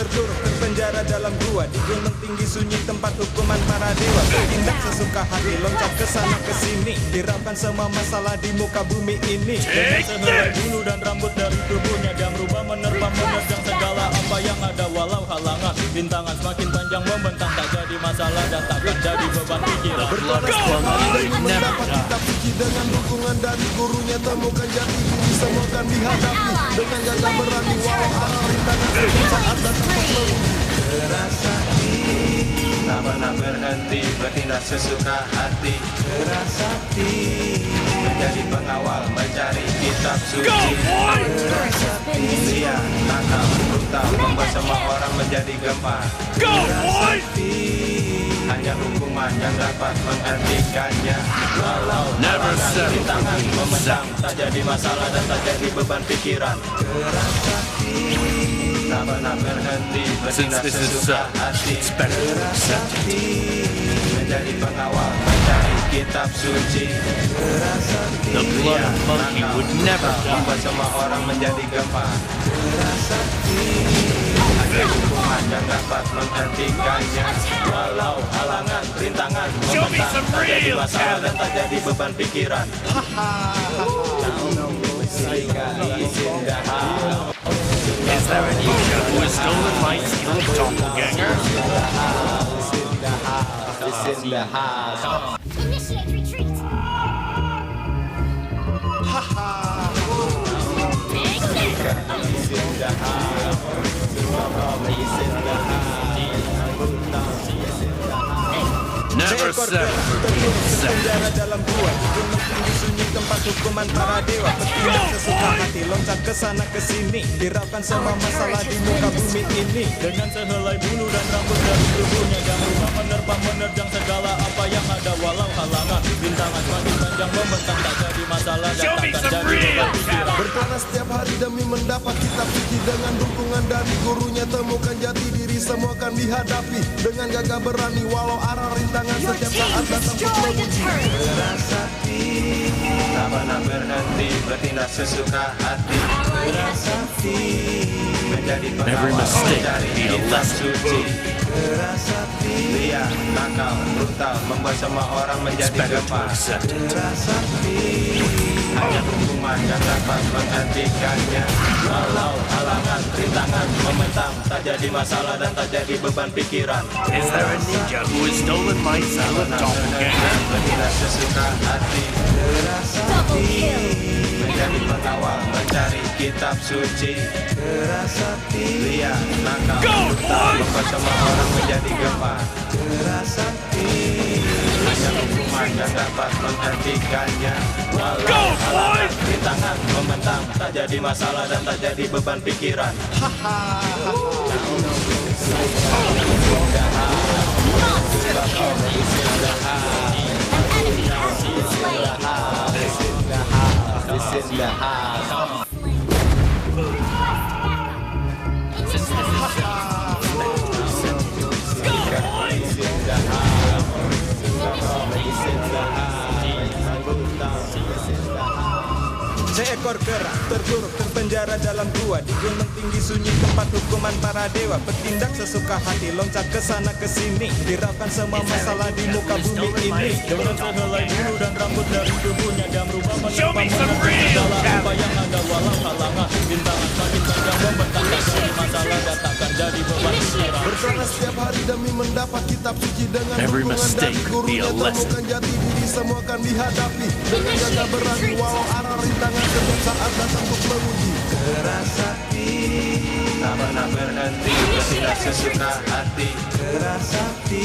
terkurung terpenjara dalam gua di gunung tinggi sunyi tempat hukuman para dewa. Bertindak sesuka hati, loncat ke sana ke sini, hiraukan semua masalah di muka bumi ini. Dengan sehelai bulu dan rambut dari tubuhnya, dia merubah menerpa menerjang segala apa yang ada. Walau halangan rintangan semakin panjang membentang, tak jadi masalah dan takkan jadi beban pikiran. Bertonas setiap hari demi mendapat kitab suci, dengan dukungan dari gurunya temukan jati diri, semua kan dihadapi dengan gagah berani walau arah rintangan setiap saat datang menguji. Keras hati, tak pernah berhenti, bertindak sesuka hati. Keras hati, menjadi pengawal, mencari kitab suci. Keras hati, sia, nakal, brutal, membuat semua orang menjadi gempar. Keras hati, hanya hukuman yang dapat menghentikannya. Walau halangan rintangan memendam, tak jadi masalah dan tak jadi beban pikiran. Keras hati, tak pernah berhenti, bertindak sesuka hati. Keras hati, menjadi pengawal, mencari kitab suci. Keras hati, nakal, membuat semua orang menjadi gempar. Keras hati, hanya hukuman yang dapat menghentikannya. Walau halangan rintangan membentang, tak jadi masalah dan tak jadi beban pikiran. Is there a ninja who has stolen my skill of doppelganger? Initiate retreat. Never Seekor settle kera for terkurung being terpenjara dalam gua di gunung tinggi sunyi tempat hukuman para dewa. Bertindak sesuka hati, loncat ke sana ke sini, hiraukan semua masalah di muka bumi ini. dengan sehelai bulu dan rambut dari tubuhnya, dia merubah menerpa menerjang segala apa yang ada. Walau halangan rintangan semakin panjang membentang, tak jadi masalah dan takkan jadi beban pikiran. Bertonas setiap hari demi mendapat kitab suci, dengan dukungan dari gurunya temukan jati diri, semua kan dihadapi dengan gagah berani walau arah rintangan Your setiap team saat datang untuk destroyed a menguji. turret. Keras hati, tak pernah berhenti, bertindak sesuka hati. Keras hati, menjadi Every pengawal, mistake mencari be a kitab lesson. suci. Keras hati, liar, nakal, brutal, membuat semua orang menjadi Better to gempar. accept it. Keras hati, hanya hukuman yang dapat menghentikannya. Walau halangan rintangan membentang, tak jadi masalah dan tak jadi beban pikiran. Is there a ninja who has stolen my skill of doppelganger? Bertindak sesuka hati. Keras Double hati, kill. menjadi pengawal, mencari kitab suci. Keras hati, liar, nakal, brutal, membuat semua orang menjadi gempar. Keras hati, hanya hukuman yang dapat menghentikannya. Walau halangan rintangan membentang, tak jadi masalah dan tak jadi beban pikiran. Monster kill. An enemy has been slain. Seekor kera terkurung terpenjara dalam gua di gunung tinggi sunyi tempat hukuman para dewa. Bertindak sesuka hati, loncat ke sana ke sini, hiraukan semua masalah di muka bumi ini. Dengan sehelai bulu dan rambut dari tubuhnya, dia merubah menerpa menerjang segala apa yang ada. Walau halangan rintangan semakin panjang membentang, tak jadi masalah dan takkan jadi beban pikiran. Bertonas setiap hari demi mendapat kitab suci, dengan Every dukungan mistake dari be gurunya a lesson. temukan jati diri, semua kan dihadapi dengan gagah berani walau arah rintangan setiap saat datang untuk menguji. Keras hati, tak pernah berhenti, bertindak sesuka hati. Keras hati,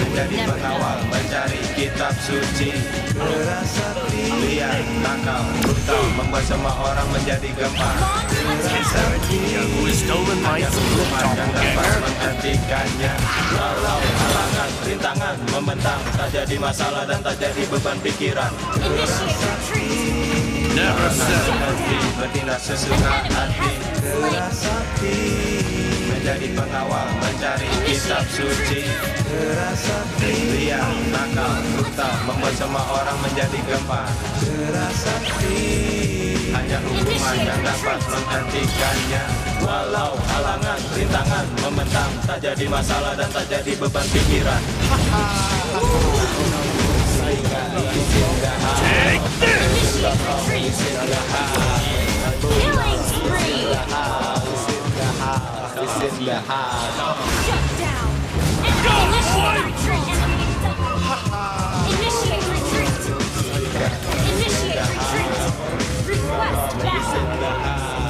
menjadi pengawal, mencari kitab suci. Keras hati, liar, nakal, brutal, membuat semua orang menjadi gempar. Is there a ninja who has stolen my Hanya skill of hukuman yang dapat doppelganger? menghentikannya. Walau halangan rintangan membentang, tak jadi masalah dan tak jadi beban pikiran. Initiate retreat. Never settle. Berhenti, bertindak sesuka hati. Keras hati, menjadi pengawal, mencari kitab suci. Keras hati, liar, nakal, brutal, membuat semua orang menjadi gempar. Keras hati, hanya hukuman yang dapat menghentikannya. Walau halangan, rintangan membentang, tak jadi masalah dan tak jadi beban pikiran. Initiate retreat. Killing spree. Shut down. Initiate retreat. Initiate retreat. Initiate retreat. Request battle.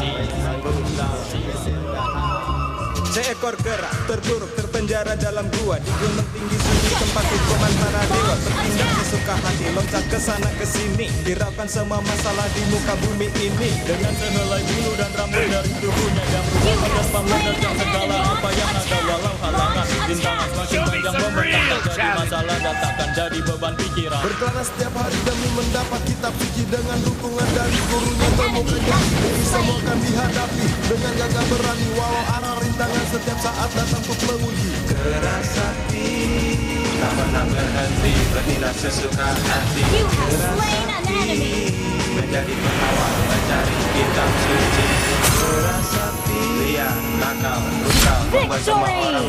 Seekor kera terkuruk terpenjara dalam gua di gunung tinggi sunyi tempat hukuman para dewa. Bertindak sesuka hati, loncat ke sana ke sini, hiraukan semua masalah di muka bumi ini. Dengan sehelai bulu dan rambut dari tubuhnya yang berubah tanpa menerjang segala apa yang ada. Walau halangan, rintangan semakin panjang membentang, tak jadi masalah dan takkan jadi beban pikiran. Berkelana setiap hari demi mendapat kitab suci, dengan dukungan dari gurunya temukan janji. Ini semua akan dihadapi dengan gagah berani, walau arah rintangan setiap saat datang untuk menguji. Keras hati, tak pernah berhenti, bertindak sesuka hati. You have slain an enemy. Menjadi pengawal, mencari kitab suci. Keras hati, liar, nakal, brutal, membuat semua orang